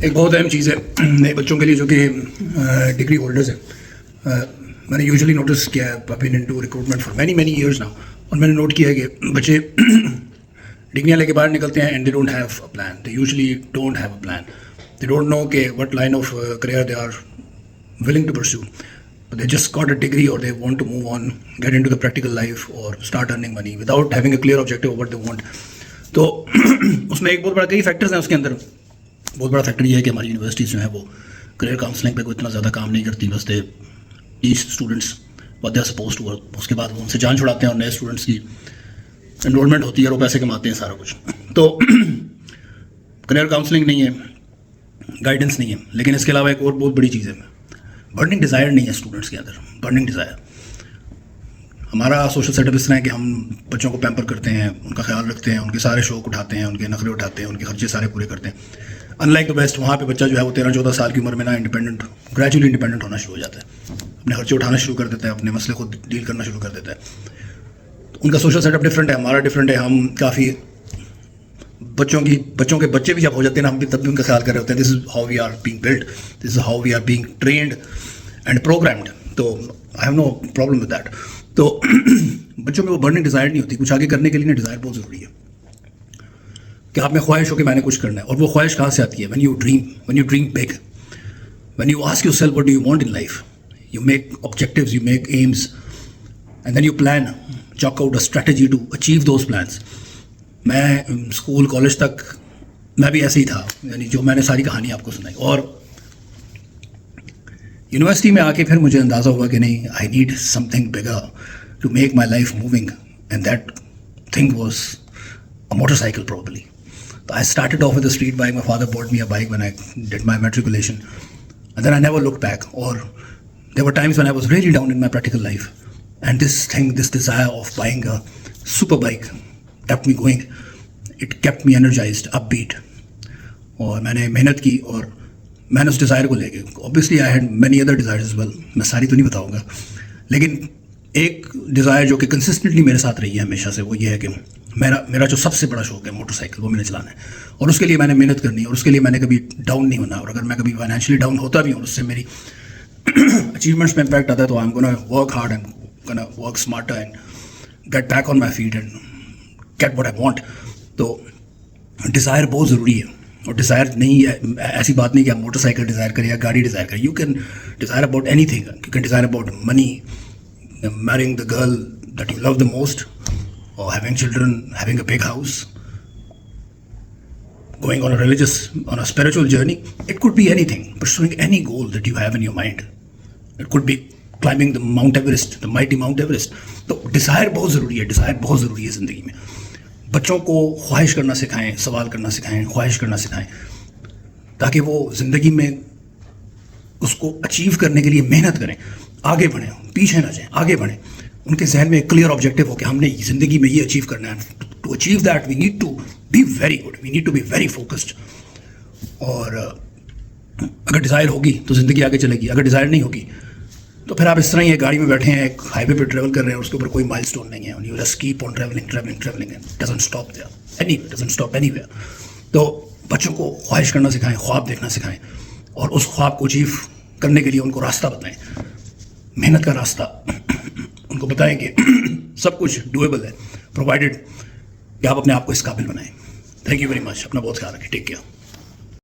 एक बहुत अहम चीज़ है नए बच्चों के लिए जो कि डिग्री होल्डर्स हैं। मैंने यूजुअली नोटिस किया है, I been into recruitment for many years now, और मैंने नोट किया है कि बच्चे डिग्रियाँ लेके बाहर निकलते हैं and they don't have a plan, they usually don't have a plan, they don't know कि what line of career they are willing to pursue. But they just got a degree or they want to move on, get into the practical life or start earning money without having a clear objective of what they want. तो उसमें एक बहुत बड़ा कई factors हैं उसके अंदर। बहुत बड़ा फैक्टर ये है कि हमारी यूनिवर्सिटीज़ जो है वो करियर काउंसलिंग पे कोई इतना ज़्यादा काम नहीं करती, बस they teach students what they are supposed to work. उसके बाद वो उनसे जान छुड़ाते हैं और नए स्टूडेंट्स की एनरोलमेंट होती है और वो पैसे कमाते हैं, सारा कुछ। तो करियर काउंसलिंग नहीं है, गाइडेंस नहीं है। लेकिन इसके अलावा एक और बहुत बड़ी चीज़ है, बर्निंग डिज़ायर नहीं है स्टूडेंट्स के अंदर। बर्निंग डिज़ायर, हमारा सोशल सेटअप इस तरह है कि हम बच्चों को पैम्पर करते हैं, उनका ख्याल रखते हैं, उनके सारे शौक उठाते हैं, उनके नखरे उठाते हैं, उनके खर्चे सारे पूरे करते हैं। अनलाइक द बेस्ट, वहाँ पे बच्चा जो है वो 13-14 साल की उम्र में ना ग्रेजुअली इंडिपेंडेंट होना शुरू हो जाता है, अपने खर्चे उठाना शुरू कर देता है, अपने मसले को डील करना शुरू कर देता है। तो उनका सोशल सेटअप डिफरेंट है, हमारा डिफरेंट है। हम काफ़ी बच्चों के बच्चे भी जब हो जाते हैं ना, हम भी तब भी उनका ख्याल कर रहे होते हैं। This is how we are being built, this is how we are being trained and programmed. तो I have no problem with that. तो बच्चों में वो बर्निंग डिज़ायर नहीं होती। कुछ आगे करने के लिए ना डिज़ायर बहुत ज़रूरी है कि आप में ख्वाहिश हो कि मैंने कुछ करना है। और वो ख्वाहिश कहाँ से आती है? When you dream big, when you ask yourself what do you want in life, you make objectives, you make aims and then you plan, chalk out a strategy to achieve those plans. मैं school college तक मैं भी ऐसे ही था, यानी जो मैंने सारी कहानी आपको सुनाई। और यूनिवर्सिटी में आके फिर मुझे अंदाज़ा हुआ कि नहीं, I need something bigger to make my life moving, and that thing was a motorcycle probably. So I started off with a street bike. My father bought me a bike when I did my matriculation, and then I never looked back. Or there were times when I was really down in my practical life, and this desire of buying a super bike kept me going. It kept me energized, upbeat. और मैंने मेहनत की और मैंने उस desire को लेके, obviously I had many other desires as well, मैं सारी तो नहीं बताऊंगा, लेकिन एक डिज़ायर जो कि कंसिस्टेंटली मेरे साथ रही है हमेशा से, वो ये है कि मेरा जो सबसे बड़ा शौक है मोटरसाइकिल, वो मैंने चलाना है। और उसके लिए मैंने मेहनत करनी है, और उसके लिए मैंने कभी डाउन नहीं होना। और अगर मैं कभी फाइनेंशियली डाउन होता भी हूँ, उससे मेरी अचीवमेंट्स में इम्पैक्ट आता है, तो I am gonna work hard and gonna work smarter and get back on my feet and get what I want. तो डिज़ायर बहुत ज़रूरी है। और डिज़ायर नहीं है, ऐसी बात नहीं कि आप मोटरसाइकिल डिज़ायर करें या गाड़ी डिज़ायर करें। You can desire about anything. You can desire about money, marrying the girl that you love the most, or having children, having a big house, going on a spiritual journey. It could be anything, pursuing any goal that you have in your mind. It could be climbing the Mount Everest, the mighty Mount Everest. तो desire बहुत ज़रूरी है, desire बहुत ज़रूरी है ज़िंदगी में। बच्चों को ख्वाहिश करना सिखाएं, सवाल करना सिखाएं, ख्वाहिश करना सिखाएं, ताकि वो ज़िंदगी में उसको अचीव करने के लिए मेहनत करें, आगे बढ़ें, पीछे ना जाएं, आगे बढ़ें। उनके जहन में एक क्लियर ऑब्जेक्टिव हो कि हमने ज़िंदगी में ये अचीव करना है। To achieve that we need to be very good, we need to be very focused. और अगर डिज़ायर होगी तो ज़िंदगी आगे चलेगी, अगर डिज़ायर नहीं होगी तो फिर आप इस तरह ही एक गाड़ी में बैठे हैं, एक हाईवे पे ट्रैवल कर रहे हैं, उसके ऊपर कोई माइलस्टोन नहीं है, you just keep on travelling and doesn't stop there, doesn't stop anywhere. तो बच्चों को ख्वाहिश करना सिखाएं, ख्वाब देखना सिखाएं, और उस ख्वाब को अचीव करने के लिए उनको रास्ता बताएं, मेहनत का रास्ता उनको बताएं कि सब कुछ डूएबल है, प्रोवाइडेड कि आप अपने आप को इस काबिल बनाएं। Thank you very much. अपना बहुत ख्याल रखें। Take care.